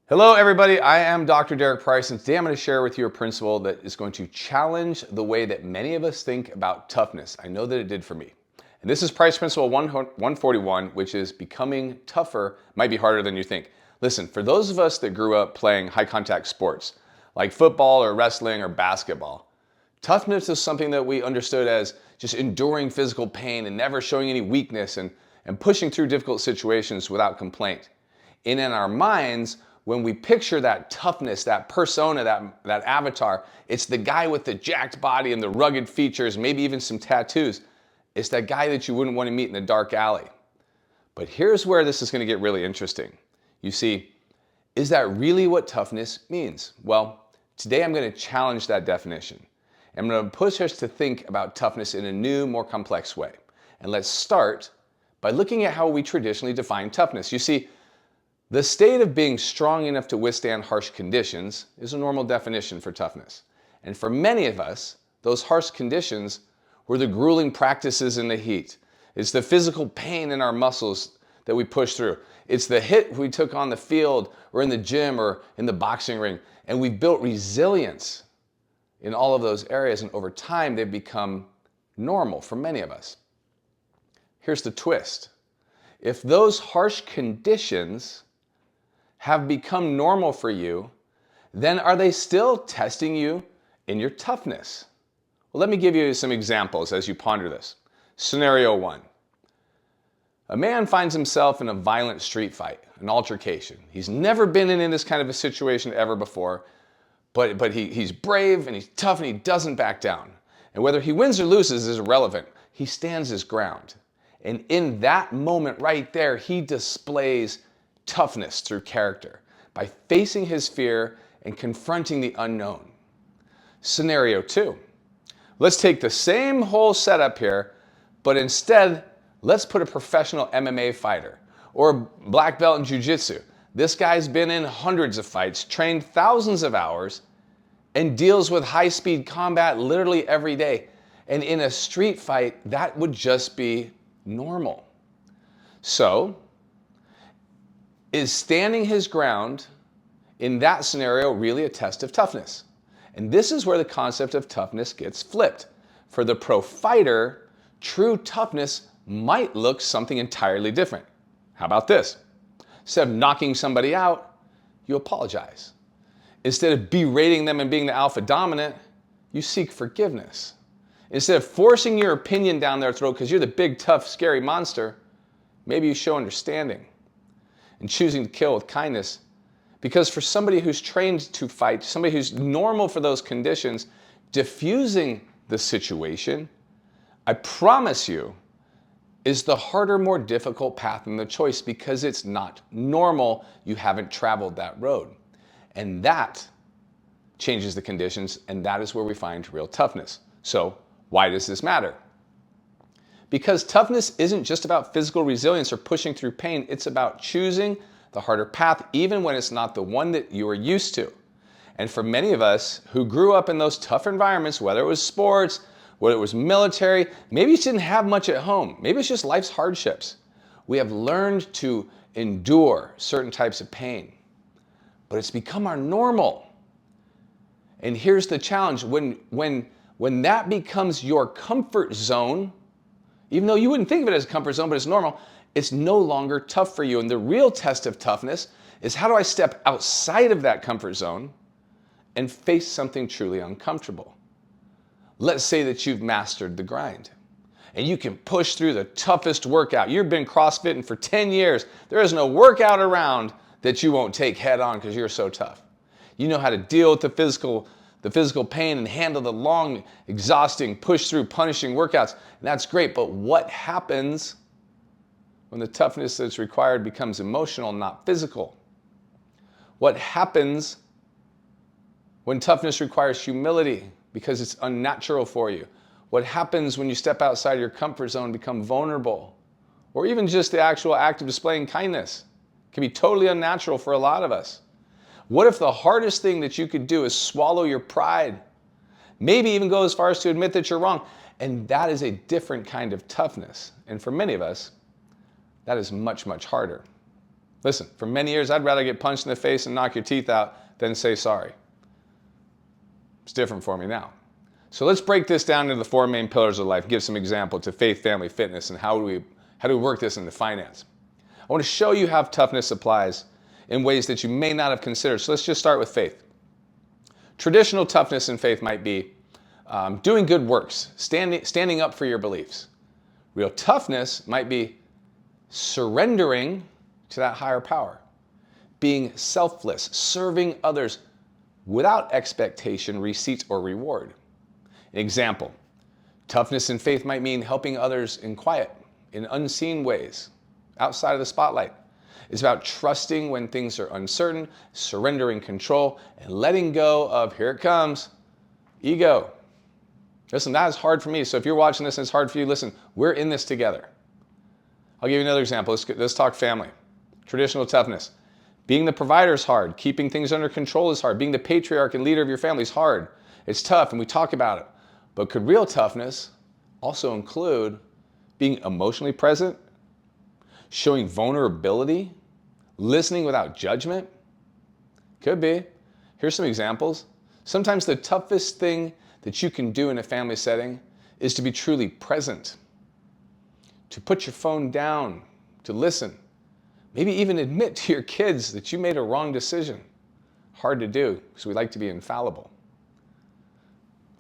Hello everybody, I am Dr. Derek Price, and today I'm going to share with you a principle that is going to challenge the way that many of us think about toughness. I know that it did for me. And this is Price Principle 141, which is becoming tougher might be harder than you think. Listen, for those of us that grew up playing high contact sports, like football or wrestling or basketball, toughness is something that we understood as just enduring physical pain and never showing any weakness and pushing through difficult situations without complaint. And in our minds, when we picture that toughness, that persona, that avatar, it's the guy with the jacked body and the rugged features, maybe even some tattoos. It's that guy that you wouldn't want to meet in a dark alley. But here's where this is going to get really interesting. You see, is that really what toughness means? Well, today I'm going to challenge that definition. I'm going to push us to think about toughness in a new, more complex way. And let's start by looking at how we traditionally define toughness. You see, the state of being strong enough to withstand harsh conditions is a normal definition for toughness. And for many of us, those harsh conditions were the grueling practices in the heat. It's the physical pain in our muscles that we push through. It's the hit we took on the field or in the gym or in the boxing ring. And we've built resilience in all of those areas. And over time, they've become normal for many of us. Here's the twist. If those harsh conditions have become normal for you, then are they still testing you in your toughness? Well, let me give you some examples as you ponder this. Scenario one. A man finds himself in a violent street fight, an altercation. He's never been in this kind of a situation ever before, but he's brave and he's tough and he doesn't back down. And whether he wins or loses is irrelevant. He stands his ground. And in that moment right there, he displays toughness through character by facing his fear and confronting the unknown. Scenario two. Let's take the same whole setup here, but instead, let's put a professional MMA fighter or a black belt in jiu-jitsu. This guy's been in hundreds of fights, trained thousands of hours, and deals with high-speed combat literally every day. And in a street fight, that would just be normal. So, is standing his ground in that scenario really a test of toughness? And this is where the concept of toughness gets flipped. For the pro fighter, true toughness might look something entirely different. How about this? Instead of knocking somebody out, you apologize. Instead of berating them and being the alpha dominant, you seek forgiveness. Instead of forcing your opinion down their throat because you're the big, tough, scary monster, maybe you show understanding and choosing to kill with kindness. Because for somebody who's trained to fight, somebody who's normal for those conditions, diffusing the situation, I promise you, is the harder, more difficult path in the choice because it's not normal. You haven't traveled that road. And that changes the conditions, and that is where we find real toughness. So why does this matter? Because toughness isn't just about physical resilience or pushing through pain. It's about choosing the harder path, even when it's not the one that you are used to. And for many of us who grew up in those tough environments, whether it was sports, whether it was military, maybe you didn't have much at home. Maybe it's just life's hardships. We have learned to endure certain types of pain, but it's become our normal. And here's the challenge. When that becomes your comfort zone, even though you wouldn't think of it as a comfort zone, but it's normal, it's no longer tough for you. And the real test of toughness is, how do I step outside of that comfort zone and face something truly uncomfortable? Let's say that you've mastered the grind and you can push through the toughest workout. You've been CrossFitting for 10 years. There is no workout around that you won't take head on because you're so tough. You know how to deal with the physical pain and handle the long, exhausting, push through, punishing workouts. And that's great, but what happens when the toughness that's required becomes emotional, not physical? What happens when toughness requires humility because it's unnatural for you? What happens when you step outside your comfort zone and become vulnerable? Or even just the actual act of displaying kindness can be totally unnatural for a lot of us. What if the hardest thing that you could do is swallow your pride? Maybe even go as far as to admit that you're wrong. And that is a different kind of toughness. And for many of us, that is much, much harder. Listen, for many years, I'd rather get punched in the face and knock your teeth out than say sorry. It's different for me now. So let's break this down into the four main pillars of life, give some example to faith, family, fitness, and how do we work this into finance. I want to show you how toughness applies in ways that you may not have considered. So let's just start with faith. Traditional toughness in faith might be doing good works, standing up for your beliefs. Real toughness might be surrendering to that higher power, being selfless, serving others without expectation, receipt, or reward. An example, toughness in faith might mean helping others in quiet, in unseen ways, outside of the spotlight. It's about trusting when things are uncertain, surrendering control, and letting go of, here it comes, ego. Listen, that is hard for me. So if you're watching this and it's hard for you, listen, we're in this together. I'll give you another example. Let's talk family. Traditional toughness. Being the provider is hard. Keeping things under control is hard. Being the patriarch and leader of your family is hard. It's tough, and we talk about it. But could real toughness also include being emotionally present, showing vulnerability, listening without judgment? Could be. Here's some examples. Sometimes the toughest thing that you can do in a family setting is to be truly present, to put your phone down, to listen, maybe even admit to your kids that you made a wrong decision. Hard to do because we like to be infallible.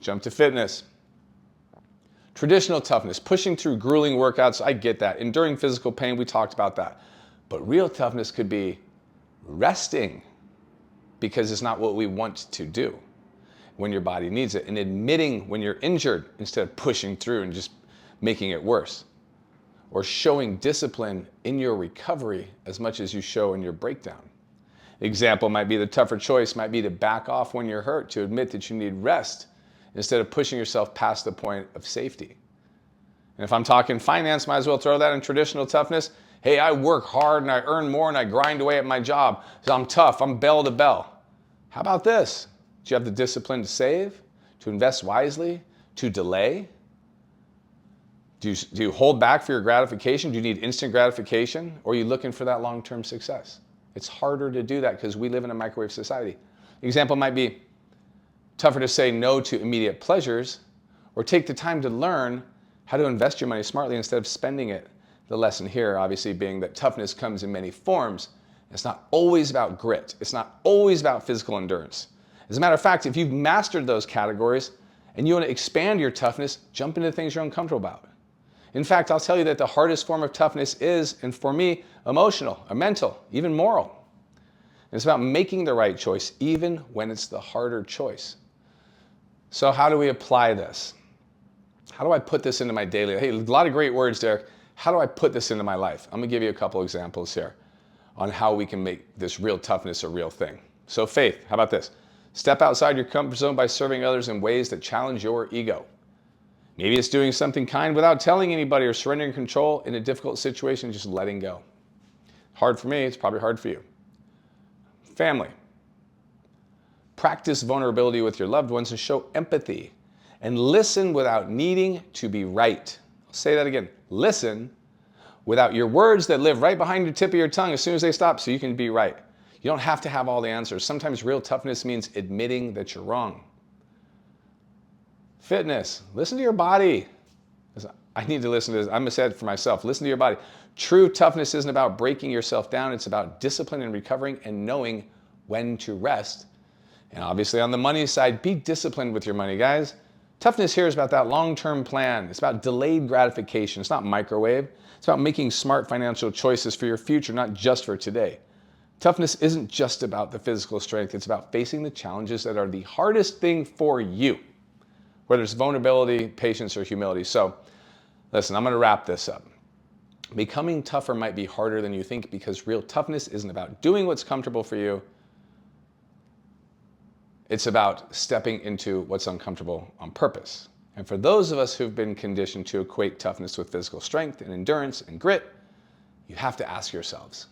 Jump to fitness. Traditional toughness, pushing through grueling workouts, I get that. Enduring physical pain, we talked about that. But real toughness could be resting because it's not what we want to do when your body needs it, and admitting when you're injured instead of pushing through and just making it worse, or showing discipline in your recovery as much as you show in your breakdown. Example might be the tougher choice might be to back off when you're hurt, to admit that you need rest instead of pushing yourself past the point of safety. And if I'm talking finance, might as well throw that in traditional toughness. Hey, I work hard and I earn more and I grind away at my job. So I'm tough, I'm bell to bell. How about this? Do you have the discipline to save, to invest wisely, to delay? Do you hold back for your gratification? Do you need instant gratification? Or are you looking for that long-term success? It's harder to do that because we live in a microwave society. Example might be tougher to say no to immediate pleasures, or take the time to learn how to invest your money smartly instead of spending it. The lesson here, obviously, being that toughness comes in many forms. It's not always about grit. It's not always about physical endurance. As a matter of fact, if you've mastered those categories and you want to expand your toughness, jump into things you're uncomfortable about. In fact, I'll tell you that the hardest form of toughness is, and for me, emotional, or mental, even moral. And it's about making the right choice, even when it's the harder choice. So how do we apply this? How do I put this into my daily? Hey, a lot of great words, Derek. How do I put this into my life? I'm gonna give you a couple examples here on how we can make this real toughness a real thing. So faith, how about this? Step outside your comfort zone by serving others in ways that challenge your ego. Maybe it's doing something kind without telling anybody, or surrendering control in a difficult situation, just letting go. Hard for me, it's probably hard for you. Family. Practice vulnerability with your loved ones and show empathy. And listen without needing to be right. I'll say that again. Listen without your words that live right behind the tip of your tongue as soon as they stop so you can be right. You don't have to have all the answers. Sometimes real toughness means admitting that you're wrong. Fitness. Listen to your body. I need to listen to this. I'm going to say it for myself. Listen to your body. True toughness isn't about breaking yourself down. It's about discipline and recovering and knowing when to rest. And obviously on the money side, be disciplined with your money, guys. Toughness here is about that long-term plan. It's about delayed gratification. It's not microwave. It's about making smart financial choices for your future, not just for today. Toughness isn't just about the physical strength. It's about facing the challenges that are the hardest thing for you, whether it's vulnerability, patience, or humility. So listen, I'm going to wrap this up. Becoming tougher might be harder than you think because real toughness isn't about doing what's comfortable for you. It's about stepping into what's uncomfortable on purpose. And for those of us who've been conditioned to equate toughness with physical strength and endurance and grit, you have to ask yourselves,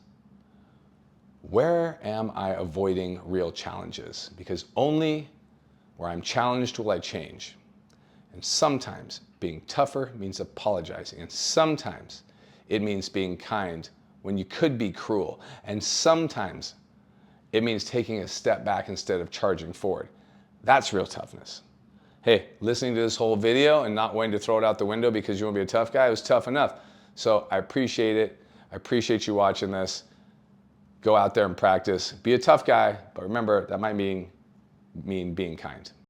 where am I avoiding real challenges? Because only where I'm challenged will I change. And sometimes being tougher means apologizing. And sometimes it means being kind when you could be cruel. And sometimes it means taking a step back instead of charging forward. That's real toughness. Hey, listening to this whole video and not wanting to throw it out the window because you want to be a tough guy, it was tough enough. So I appreciate it. I appreciate you watching this. Go out there and practice. Be a tough guy, but remember, that might mean being kind.